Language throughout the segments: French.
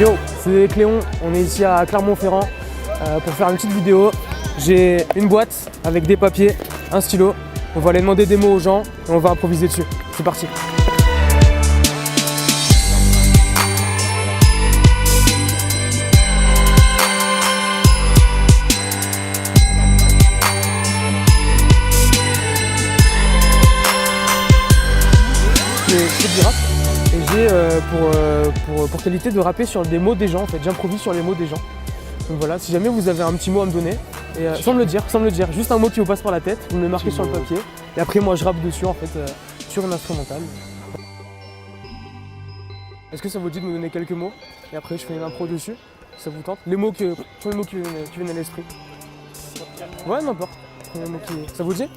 Yo, c'est Cléon, on est ici à Clermont-Ferrand pour faire une petite vidéo. J'ai une boîte avec des papiers, un stylo. On va aller demander des mots aux gens et on va improviser dessus. C'est parti. C'est du rap et j'ai pour qualité de rapper sur des mots des gens en fait. J'improvise sur les mots des gens. Donc voilà, si jamais vous avez un petit mot à me donner, et, sans me le dire, juste un mot qui vous passe par la tête, vous me le marquez sur le papier et après moi je rappe dessus en fait sur une instrumentale. Est-ce que ça vous dit de me donner quelques mots et après je fais une impro dessus? Ça vous tente? Les mots qui viennent à l'esprit. Ouais, n'importe. Ça vous dit?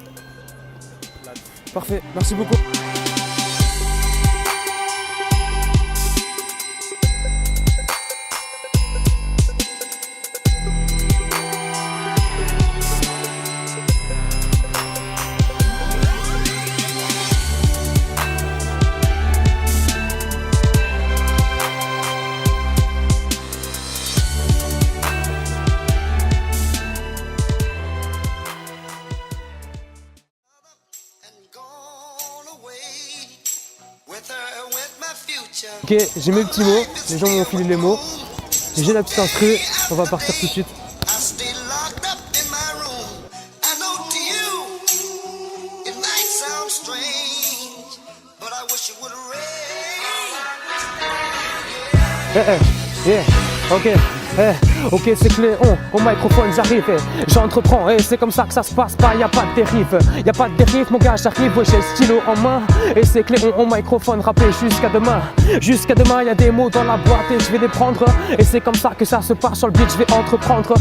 Parfait, merci beaucoup. Ok, j'ai mes petits mots, les gens m'ont filé les mots, j'ai la petite instru, on va partir tout de suite. Ok, c'est Cléon, au microphone j'arrive, j'entreprends et c'est comme ça que ça se passe, y a pas de dérive, mon gars j'arrive, j'ai le stylo en main et c'est Cléon au microphone, rapper jusqu'à demain, y a des mots dans la boîte et je vais les prendre et c'est comme ça que ça se passe sur le beat, je vais entreprendre,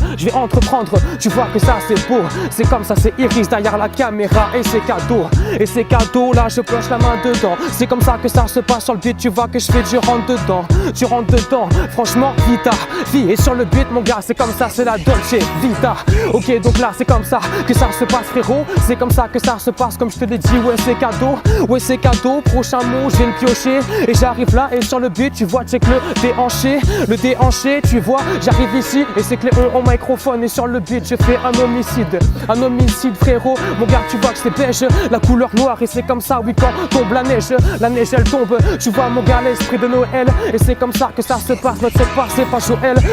tu vois que ça c'est beau, c'est comme ça, c'est Iris derrière la caméra et c'est cadeau, là je plonge la main dedans, c'est comme ça que ça se passe sur le beat, tu vois que je fais du rentre dedans, franchement vita, vie et sur le beat mon gars c'est comme ça, c'est la Dolce Vita. Ok donc là c'est comme ça que ça se passe frérot, c'est comme ça que ça se passe comme je te l'ai dit, ouais c'est cadeau, prochain mot je vais le piocher et j'arrive là et sur le beat tu vois check le déhanché tu vois j'arrive ici et c'est Cléon au microphone et sur le beat je fais un homicide frérot, mon gars tu vois que c'est beige, la couleur noire et c'est comme ça oui quand tombe la neige elle tombe, tu vois mon gars l'esprit de Noël et c'est comme ça que ça se passe, notre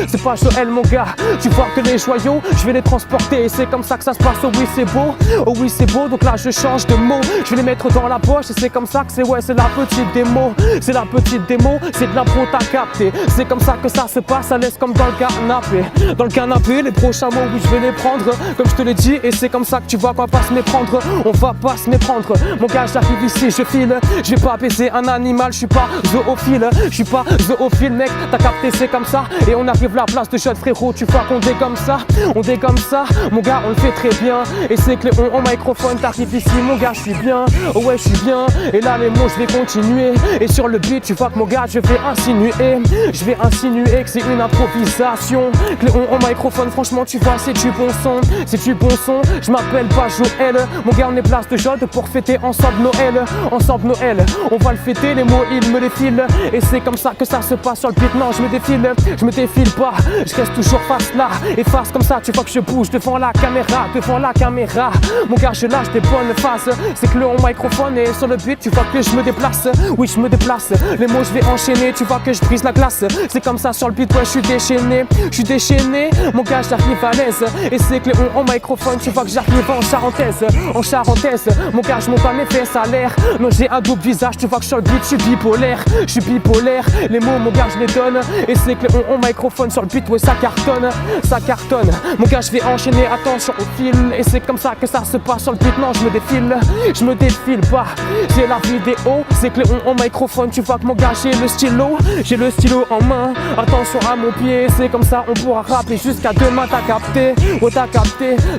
c'est pas Joël mon gars, tu vois que les joyaux je vais les transporter et c'est comme ça que ça se passe, oh oui c'est beau, donc là je change de mots, je vais les mettre dans la poche et c'est comme ça que c'est la petite démo, c'est de l'impro t'as capté, c'est comme ça que ça se passe à l'aise comme dans le canapé, les prochains mots oui je vais les prendre comme je te l'ai dit et c'est comme ça que tu vois qu'on va pas se méprendre, mon gars j'arrive ici, je file, je vais pas baiser un animal, je suis pas zoophile mec, t'as capté c'est comme ça et on arrive la place de jeune frérot, tu vois qu'on dégomme ça, mon gars on le fait très bien et c'est Cléon au microphone, t'arrives ici mon gars je suis bien, oh ouais je suis bien et là les mots je vais continuer et sur le beat tu vois que mon gars je vais insinuer que c'est une improvisation, Cléon au microphone franchement tu vois c'est du bon son, je m'appelle pas Joël, mon gars on est place de Jode pour fêter ensemble Noël, on va le fêter, les mots ils me les filent et c'est comme ça que ça se passe sur le beat, non je me défile pas, je reste toujours face là et face comme ça, tu vois que je bouge devant la caméra, mon gars je lâche des bonnes phases, c'est que le microphone et sur le beat tu vois que je me déplace, oui je me déplace, les mots je vais enchaîner, tu vois que je brise la glace, c'est comme ça sur le beat, ouais je suis déchaîné, mon gars j'arrive à l'aise et c'est que le microphone, tu vois que j'arrive en charentaise, mon gars je monte pas mes fesses à l'air, non j'ai un double visage, tu vois que sur le beat je suis bipolaire, les mots mon gars je les donne et c'est que le microphone sur le beat, ouais ça cartonne, mon gars je vais enchaîner, attention au fil et c'est comme ça que ça se passe sur le beat, non je me défile pas, j'ai la vidéo, c'est Cléon au microphone, tu vois que mon gars j'ai le stylo en main, attention à mon pied, c'est comme ça on pourra rapper jusqu'à demain, t'as capté,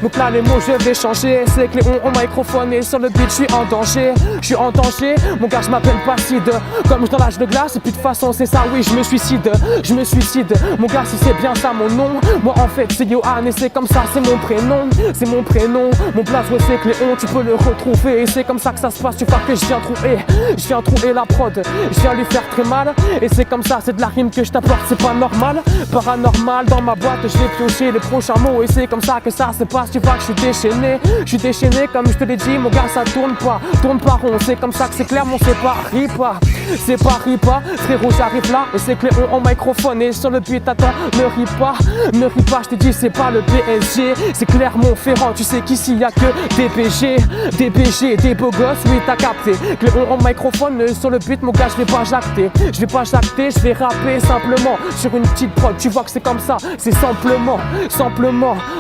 donc là les mots je vais changer, c'est Cléon au microphone et sur le beat je suis en danger, mon gars je m'appelle pas Sid, comme je dans l'âge de glace et puis de toute façon c'est ça oui je me suicide, mon gars si c'est bien ça mon nom. Moi en fait c'est Johan et c'est comme ça, c'est mon prénom. C'est mon prénom, mon blaze ouais c'est Cléon, tu peux le retrouver. Et c'est comme ça que ça se passe, tu vois que je viens trouver la prod, je viens lui faire très mal. Et c'est comme ça, c'est de la rime que je t'apporte, c'est pas normal. Paranormal, dans ma boîte je vais piocher les prochains mots. Et c'est comme ça que ça se passe, tu vois que je suis déchaîné comme je te l'ai dit mon gars, ça tourne pas rond. C'est comme ça que c'est clair, mon c'est pas ripa, frérot j'arrive là et c'est Cléon en microphone. Et sur le beat attends, ne ris pas, je te dis c'est pas le PSG, c'est Clermont-Ferrand, tu sais qu'ici y'a que des BG, des beaux gosses, oui t'as capté. Cléon en microphone, sur le beat mon gars je vais pas jacter, je vais rapper simplement sur une petite prod, tu vois que c'est comme ça, c'est simplement.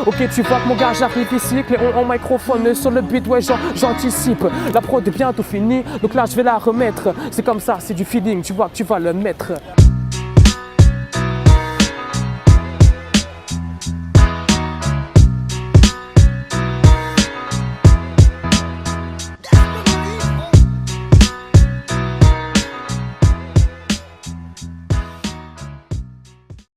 Ok tu vois que mon gars j'arrive ici, Cléon en microphone, sur le beat ouais j'anticipe, la prod est bientôt finie, donc là je vais la remettre, c'est comme ça, c'est du feeling, tu vois que tu vas le mettre.